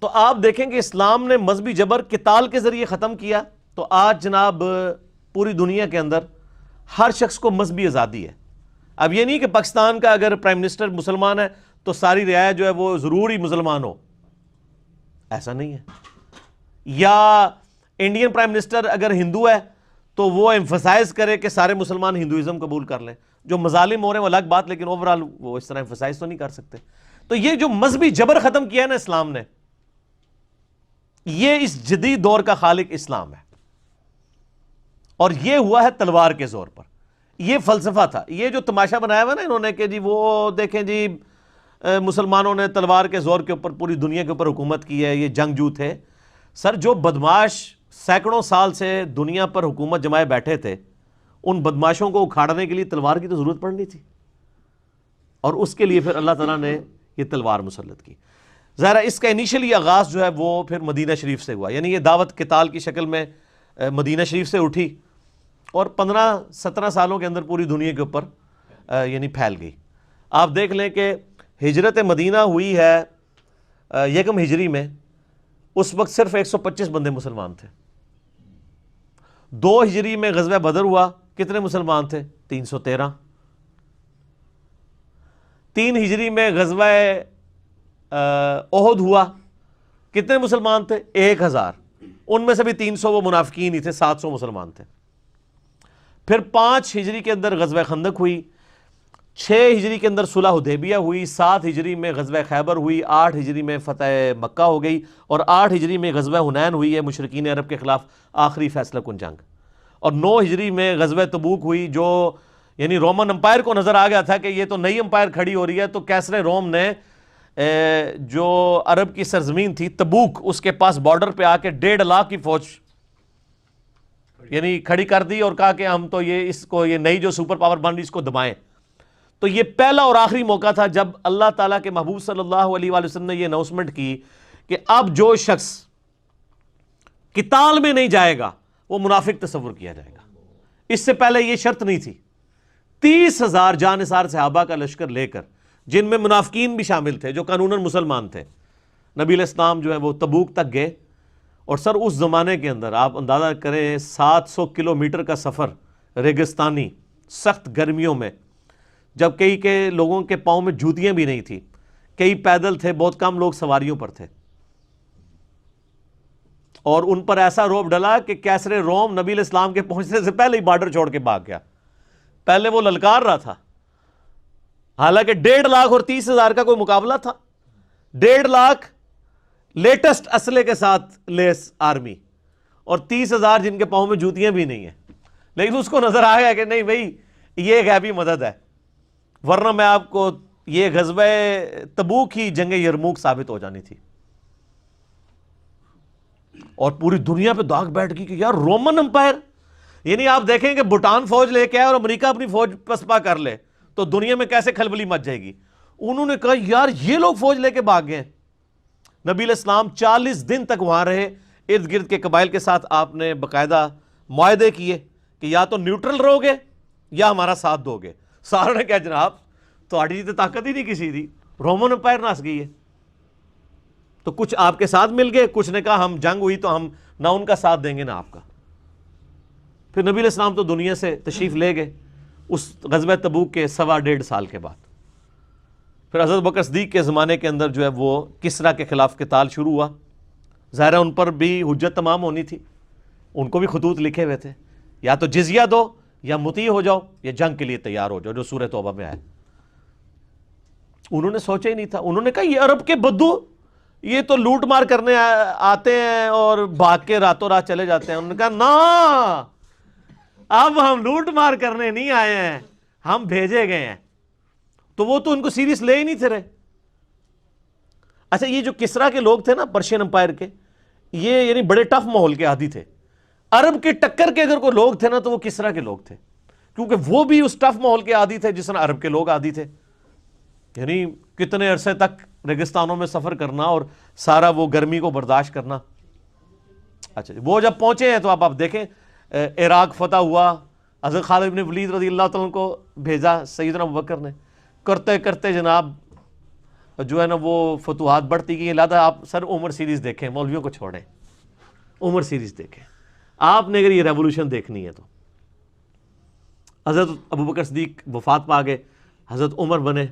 تو آپ دیکھیں کہ اسلام نے مذہبی جبر قتال کے ذریعے ختم کیا، تو آج جناب پوری دنیا کے اندر ہر شخص کو مذہبی آزادی ہے۔ اب یہ نہیں کہ پاکستان کا اگر پرائم منسٹر مسلمان ہے تو ساری رعایا جو ہے وہ ضروری مسلمان ہو، ایسا نہیں ہے۔ یا انڈین پرائم منسٹر اگر ہندو ہے تو وہ ایمفسائز کرے کہ سارے مسلمان ہندوازم قبول کر لیں۔ جو مظالم ہو رہے ہیں وہ الگ بات، لیکن اوورال وہ اس طرح ایمفسائز تو نہیں کر سکتے۔ تو یہ جو مذہبی جبر ختم کیا ہے نا اسلام نے، یہ اس جدید دور کا خالق اسلام ہے، اور یہ ہوا ہے تلوار کے زور پر۔ یہ فلسفہ تھا، یہ جو تماشا بنایا ہوا نا انہوں نے کہ جی وہ دیکھیں جی مسلمانوں نے تلوار کے زور کے اوپر پوری دنیا کے اوپر حکومت کی ہے، یہ جنگجو تھے۔ سر جو بدماش سینکڑوں سال سے دنیا پر حکومت جمائے بیٹھے تھے، ان بدماشوں کو اکھاڑنے کے لیے تلوار کی تو ضرورت پڑنی تھی، اور اس کے لیے پھر اللہ تعالیٰ نے یہ تلوار مسلط کی۔ ظاہر اس کا انیشلی آغاز جو ہے وہ پھر مدینہ شریف سے ہوا، یعنی یہ دعوت قتال کی شکل میں مدینہ شریف سے اٹھی اور 15-17 سالوں کے اندر پوری دنیا کے اوپر یعنی پھیل گئی۔ آپ دیکھ لیں کہ ہجرت مدینہ ہوئی ہے یکم ہجری میں، اس وقت صرف 125 بندے مسلمان تھے۔ 2 ہجری میں غزوہ بدر ہوا، کتنے مسلمان تھے؟ 313۔ 3 ہجری میں غزوہ احد ہوا، کتنے مسلمان تھے؟ 1000۔ ان میں سے بھی 300 وہ منافقین ہی تھے، 700 مسلمان تھے۔ پھر 5 ہجری کے اندر غزوہ خندق ہوئی، 6 ہجری کے اندر صلح حدیبیہ ہوئی، 7 ہجری میں غزوہ خیبر ہوئی، 8 ہجری میں فتح مکہ ہو گئی، اور 8 ہجری میں غزوہ حنین ہوئی ہے مشرکین عرب کے خلاف آخری فیصلہ کن جنگ، اور 9 ہجری میں غزوہ تبوک ہوئی، جو یعنی رومن امپائر کو نظر آ گیا تھا کہ یہ تو نئی امپائر کھڑی ہو رہی ہے، تو کیسر روم نے جو عرب کی سرزمین تھی تبوک، اس کے پاس بارڈر پہ آ کے 1.5 لاکھ کی فوج یعنی کھڑی کر دی، اور کہا کہ ہم تو یہ نئی جو سپر پاور بن رہی اس کو دبائیں۔ تو یہ پہلا اور آخری موقع تھا جب اللہ تعالیٰ کے محبوب صلی اللہ علیہ وآلہ وسلم نے یہ اناؤنسمنٹ کی کہ اب جو شخص قتال میں نہیں جائے گا وہ منافق تصور کیا جائے گا۔ اس سے پہلے یہ شرط نہیں تھی۔ 30,000 جانثار صحابہ کا لشکر لے کر، جن میں منافقین بھی شامل تھے جو قانوناً مسلمان تھے، نبی علیہ السلام جو ہے وہ تبوک تک گئے۔ اور سر اس زمانے کے اندر آپ اندازہ کریں 700 کلومیٹر کا سفر ریگستانی سخت گرمیوں میں، جب کئی کے لوگوں کے پاؤں میں جوتیاں بھی نہیں تھی، کئی پیدل تھے، بہت کم لوگ سواریوں پر تھے، اور ان پر ایسا روب ڈلا کہ کیسر روم نبی علیہ السلام کے پہنچنے سے پہلے ہی بارڈر چھوڑ کے بھاگ گیا۔ پہلے وہ للکار رہا تھا، حالانکہ 1.5 لاکھ اور 30,000 کا کوئی مقابلہ تھا۔ 1.5 لاکھ لیٹسٹ اسلحے کے ساتھ لیس آرمی، اور 30,000 جن کے پاؤں میں جوتیاں بھی نہیں ہیں، لیکن اس کو نظر آ گیا کہ نہیں بھائی یہ غیبی مدد ہے، ورنہ میں آپ کو یہ غزوہ تبوک ہی جنگ یرموک ثابت ہو جانی تھی۔ اور پوری دنیا پہ داغ بیٹھ گئی کہ یار رومن امپائر، یعنی آپ دیکھیں کہ بھوٹان فوج لے کے آئے اور امریکہ اپنی فوج پسپا کر لے تو دنیا میں کیسے کھلبلی مچ جائے گی۔ انہوں نے کہا یار یہ لوگ فوج لے کے بھاگ گئے۔ نبی علیہ السلام 40 دن تک وہاں رہے، ارد گرد کے قبائل کے ساتھ آپ نے باقاعدہ معاہدے کیے کہ یا تو نیوٹرل رہو گے یا ہمارا ساتھ دو گے۔ سارے نے کہا جناب تھوڑی تو طاقت ہی نہیں کسی دی، رومن امپائر نس گئی ہے۔ تو کچھ آپ کے ساتھ مل گئے، کچھ نے کہا ہم جنگ ہوئی تو ہم نہ ان کا ساتھ دیں گے نہ آپ کا۔ پھر نبی علیہ السلام تو دنیا سے تشریف لے گئے اس غزوہ تبوک کے 1.25 سال کے بعد۔ پھر حضرت بکر صدیق کے زمانے کے اندر جو ہے وہ کسریٰ کے خلاف قتال شروع ہوا۔ ظاہر ان پر بھی حجت تمام ہونی تھی، ان کو بھی خطوط لکھے ہوئے تھے، یا تو جزیہ دو یا مطیع ہو جاؤ یا جنگ کے لیے تیار ہو جاؤ، جو سورہ توبہ میں آئے۔ انہوں نے سوچا ہی نہیں تھا، انہوں نے کہا یہ عرب کے بدو یہ تو لوٹ مار کرنے آتے ہیں اور بھاگ کے راتوں رات چلے جاتے ہیں۔ انہوں نے کہا نا، اب ہم لوٹ مار کرنے نہیں آئے ہیں، ہم بھیجے گئے ہیں۔ تو وہ تو ان کو سیریس لے ہی نہیں تھے رہے۔ اچھا یہ جو کسریٰ کے لوگ تھے نا پرشین امپائر کے، یہ یعنی بڑے ٹف ماحول کے عادی تھے۔ عرب کے ٹکر کے اگر کوئی لوگ تھے نا تو وہ کسریٰ کے لوگ تھے، کیونکہ وہ بھی اس ٹف ماحول کے عادی تھے جس طرح عرب کے لوگ عادی تھے۔ یعنی کتنے عرصے تک ریگستانوں میں سفر کرنا اور سارا وہ گرمی کو برداشت کرنا۔ اچھا وہ جب پہنچے ہیں تو آپ دیکھیں عراق فتح ہوا، حضرت خالد بن ولید رضی اللہ تعالیٰ کو بھیجا سیدنا ابوبکر نے، کرتے کرتے جناب جو ہے نا وہ فتوحات بڑھتی گئی. لہٰذا آپ سر عمر سیریز دیکھیں, مولویوں کو چھوڑیں, عمر سیریز دیکھیں. آپ نے اگر یہ ریولوشن دیکھنی ہے تو حضرت ابوبکر صدیق وفات پا گئے, حضرت عمر بنے,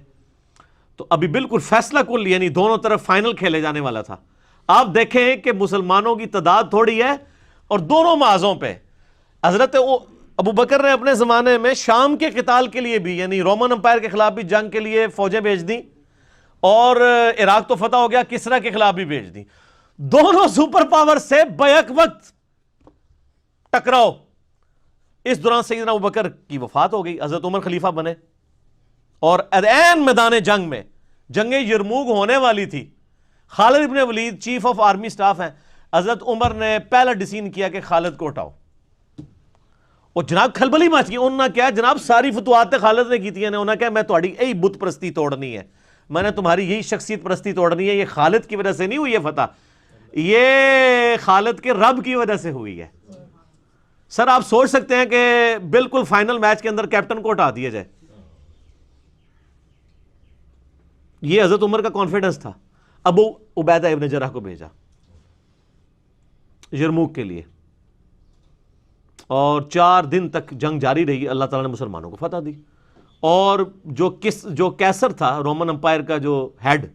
تو ابھی بالکل فیصلہ کل, یعنی دونوں طرف فائنل کھیلے جانے والا تھا. آپ دیکھیں کہ مسلمانوں کی تعداد تھوڑی ہے اور دونوں محاذوں پہ. حضرت ابوبکر نے اپنے زمانے میں شام کے قتال کے لیے بھی, یعنی رومن امپائر کے خلاف بھی جنگ کے لیے فوجیں بھیج دیں, اور عراق تو فتح ہو گیا, کسرا کے خلاف بھی بھیج دیں. دونوں سپر پاور سے بیک وقت ٹکراؤ. اس دوران سیدنا ابوبکر کی وفات ہو گئی, حضرت عمر خلیفہ بنے, اور عین میدان جنگ میں جنگ یرموک ہونے والی تھی. خالد ابن ولید چیف آف آرمی سٹاف ہیں. حضرت عمر نے پہلا ڈیسیژن کیا کہ خالد کو ہٹاؤ, اور جناب کھلبلی مچ گئی. انہوں نے کیا جناب ساری فتوحات خالد نے کی تھی, انہوں نے کہا میں تہاڈی یہی بت پرستی توڑنی ہے, میں نے تمہاری یہی شخصیت پرستی توڑنی ہے. یہ خالد کی وجہ سے نہیں ہوئی ہے فتح, یہ خالد کے رب کی وجہ سے ہوئی ہے. سر آپ سوچ سکتے ہیں کہ بالکل فائنل میچ کے اندر کیپٹن کو ہٹا دیا جائے. یہ حضرت عمر کا کانفیڈنس تھا. ابو عبیدہ ابن جرح کو بھیجا یرموک کے لیے, اور 4 دن تک جنگ جاری رہی. اللہ تعالیٰ نے مسلمانوں کو فتح دی. اور جو کیسر تھا رومن امپائر کا جو ہیڈ,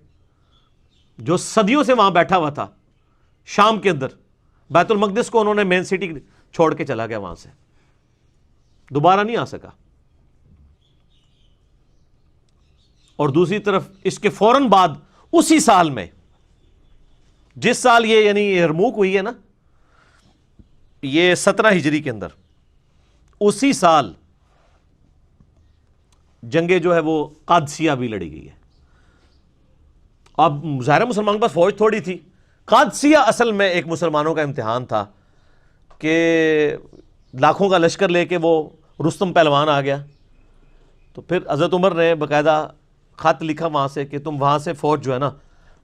جو صدیوں سے وہاں بیٹھا ہوا تھا شام کے اندر, بیت المقدس کو انہوں نے مین سٹی چھوڑ کے چلا گیا, وہاں سے دوبارہ نہیں آ سکا. اور دوسری طرف اس کے فوراً بعد اسی سال میں, جس سال یہ یعنی یرموک ہوئی ہے نا, یہ 17 ہجری کے اندر, اسی سال جنگیں جو ہے وہ قادسیہ بھی لڑی گئی ہے. اب ظاہر مسلمانوں کے پاس فوج تھوڑی تھی. قادسیہ اصل میں ایک مسلمانوں کا امتحان تھا کہ لاکھوں کا لشکر لے کے وہ رستم پہلوان آ گیا. تو پھر حضرت عمر نے باقاعدہ خط لکھا وہاں سے کہ تم وہاں سے فوج جو ہے نا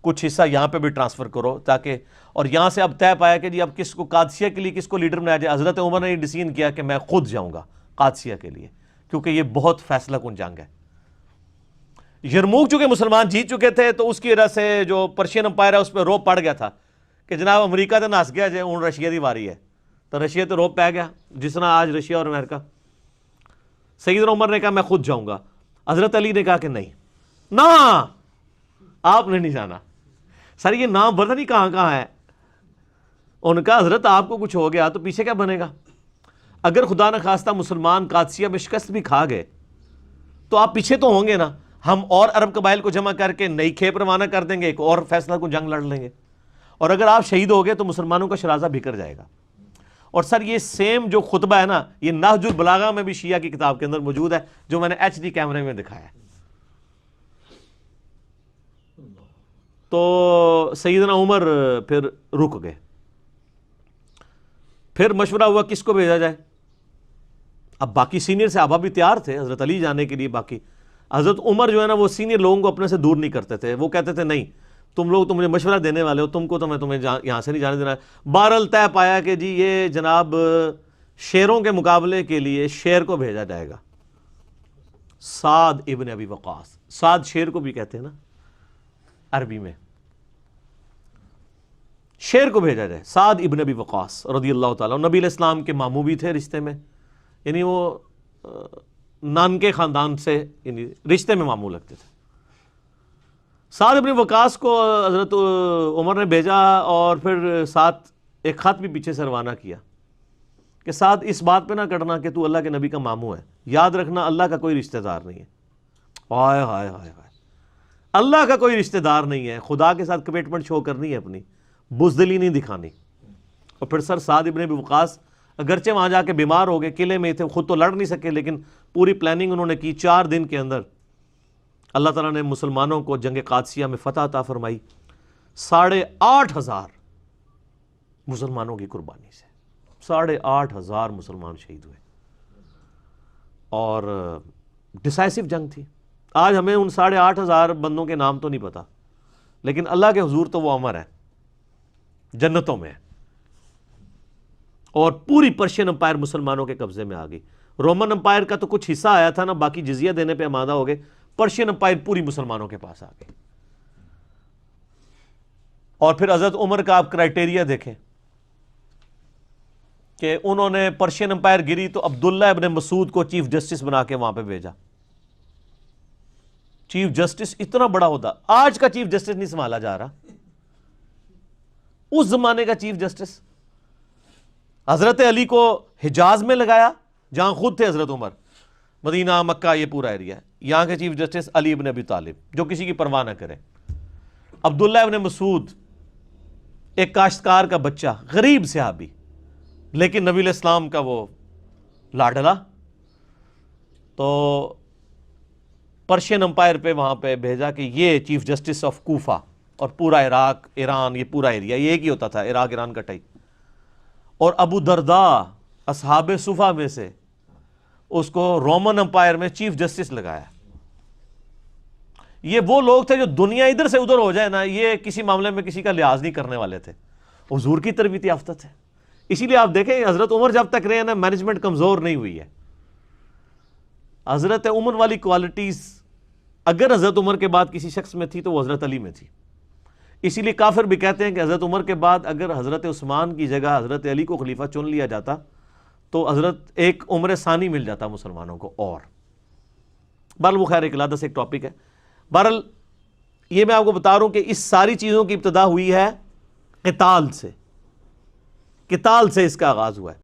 کچھ حصہ یہاں پہ بھی ٹرانسفر کرو, تاکہ, اور یہاں سے اب طے پایا کہ جی اب کس کو قادسیہ کے لیے کس کو لیڈر بنایا جائے. حضرت عمر نے یہ ڈیسیژن کیا کہ میں خود جاؤں گا قادسیہ کے لیے, کیونکہ یہ بہت فیصلہ کن جنگ ہے. یرموک چونکہ مسلمان جیت چکے تھے, تو اس کی وجہ سے جو پرشین امپائر ہے اس پہ روب پڑ گیا تھا کہ جناب امریکہ تو نس گیا جائے, ہوں رشیا کی واری ہے. تو رشیا تو روب پہ گیا, جس طرح آج رشیا اور امریکہ. سیدنا عمر نے کہا میں خود جاؤں گا. حضرت علی نے کہا کہ نہیں, نہ آپ نے نہیں جانا. سر یہ نام پتہ نہیں کہاں کہاں ہے. ان کا حضرت آپ کو کچھ ہو گیا تو پیچھے کیا بنے گا. اگر خدا نخواستہ مسلمان قادسیہ میں شکست بھی کھا گئے تو آپ پیچھے تو ہوں گے نا. ہم اور عرب قبائل کو جمع کر کے نئی کھیپ روانہ کر دیں گے, ایک اور فیصلہ کو جنگ لڑ لیں گے, اور اگر آپ شہید ہو گئے تو مسلمانوں کا شرازہ بکھر جائے گا. اور سر یہ سیم جو خطبہ ہے نا, یہ نہج البلاغہ میں بھی شیعہ کی کتاب کے اندر موجود ہے, جو میں نے HD کیمرے میں دکھایا ہے. تو سیدنا عمر پھر رک گئے. پھر مشورہ ہوا کس کو بھیجا جائے. اب باقی سینئر صحابہ بھی تیار تھے حضرت علی جانے کے لیے. باقی حضرت عمر جو ہے نا وہ سینئر لوگوں کو اپنے سے دور نہیں کرتے تھے. وہ کہتے تھے نہیں تم لوگ تو مجھے مشورہ دینے والے ہو, تم کو تو میں تمہیں یہاں سے نہیں جانے دینا. بہرحال طے پایا کہ جی یہ جناب شیروں کے مقابلے کے لیے شیر کو بھیجا جائے گا. سعد ابن ابی وقاص, سعد شیر کو بھی کہتے ہیں نا عربی میں, شیر کو بھیجا جائے. سعد ابن ابی وقاص رضی اللہ تعالیٰ, نبی علیہ السلام کے ماموں بھی تھے رشتے میں, یعنی وہ نانکے خاندان سے یعنی رشتے میں ماموں لگتے تھے. سعد ابن وقاص کو حضرت عمر نے بھیجا, اور پھر ساتھ ایک خط بھی پیچھے سے روانہ کیا کہ سعد اس بات پہ نہ کرنا کہ تو اللہ کے نبی کا ماموں ہے, یاد رکھنا اللہ کا کوئی رشتہ دار نہیں ہے. ہائے ہائے ہائے ہائے, اللہ کا کوئی رشتہ دار نہیں ہے. خدا کے ساتھ کمٹمنٹ شو کرنی ہے اپنی, بزدلی نہیں دکھانی. اور پھر سر سعد ابن ابی وقاص اگرچہ وہاں جا کے بیمار ہو گئے, قلعے میں تھے, خود تو لڑ نہیں سکے, لیکن پوری پلاننگ انہوں نے کی. 4 دن کے اندر اللہ تعالیٰ نے مسلمانوں کو جنگ قادسیہ میں فتح عطا فرمائی. 8,500 مسلمانوں کی قربانی سے 8,500 مسلمان شہید ہوئے, اور ڈیسائسو جنگ تھی. آج ہمیں ان 8,500 بندوں کے نام تو نہیں پتا, لیکن اللہ کے حضور تو وہ امر ہے, جنتوں میں ہے. اور پوری پرشین امپائر مسلمانوں کے قبضے میں آ گئی. رومن امپائر کا تو کچھ حصہ آیا تھا نا, باقی جزیہ دینے پہ آمادہ ہو گئے. پرشین امپائر پوری مسلمانوں کے پاس آ گئی. اور پھر حضرت عمر کا آپ کرائٹیریا دیکھیں کہ انہوں نے پرشین امپائر گری تو عبداللہ ابن مسعود کو چیف جسٹس بنا کے وہاں پہ بھیجا. چیف جسٹس اتنا بڑا ہوتا, آج کا چیف جسٹس نہیں سنبھالا جا رہا, اس زمانے کا چیف جسٹس. حضرت علی کو حجاز میں لگایا جہاں خود تھے حضرت عمر, مدینہ مکہ یہ پورا ایریا ہے, یہاں کے چیف جسٹس علی ابن ابی طالب جو کسی کی پرواہ نہ کرے. عبداللہ ابن مسعود ایک کاشتکار کا بچہ, غریب صحابی, لیکن نبی علیہ السلام کا وہ لاڈلا, تو پرشین امپائر پہ وہاں پہ بھیجا کہ یہ چیف جسٹس آف کوفہ, اور پورا عراق ایران یہ پورا ایریا یہ ایک ہی ہوتا تھا, عراق ایران کا ٹائی. اور ابو درداء اصحاب صفا میں سے اس کو رومن امپائر میں چیف جسٹس لگایا. یہ وہ لوگ تھے جو دنیا ادھر سے ادھر ہو جائے نا, یہ کسی معاملے میں کسی کا لحاظ نہیں کرنے والے تھے, حضور کی تربیت یافتہ تھے. اسی لیے آپ دیکھیں حضرت عمر جب تک رہے نا مینجمنٹ کمزور نہیں ہوئی ہے. حضرت عمر والی کوالٹیز اگر حضرت عمر کے بعد کسی شخص میں تھی تو وہ حضرت علی میں تھی. اسی لیے کافر بھی کہتے ہیں کہ حضرت عمر کے بعد اگر حضرت عثمان کی جگہ حضرت علی کو خلیفہ چن لیا جاتا تو حضرت ایک عمر ثانی مل جاتا مسلمانوں کو. اور بہرحال وہ خیر ایک علیحدہ سے ایک ٹاپک ہے. بہرحال یہ میں آپ کو بتا رہا ہوں کہ اس ساری چیزوں کی ابتدا ہوئی ہے قتال سے, قتال سے اس کا آغاز ہوا ہے.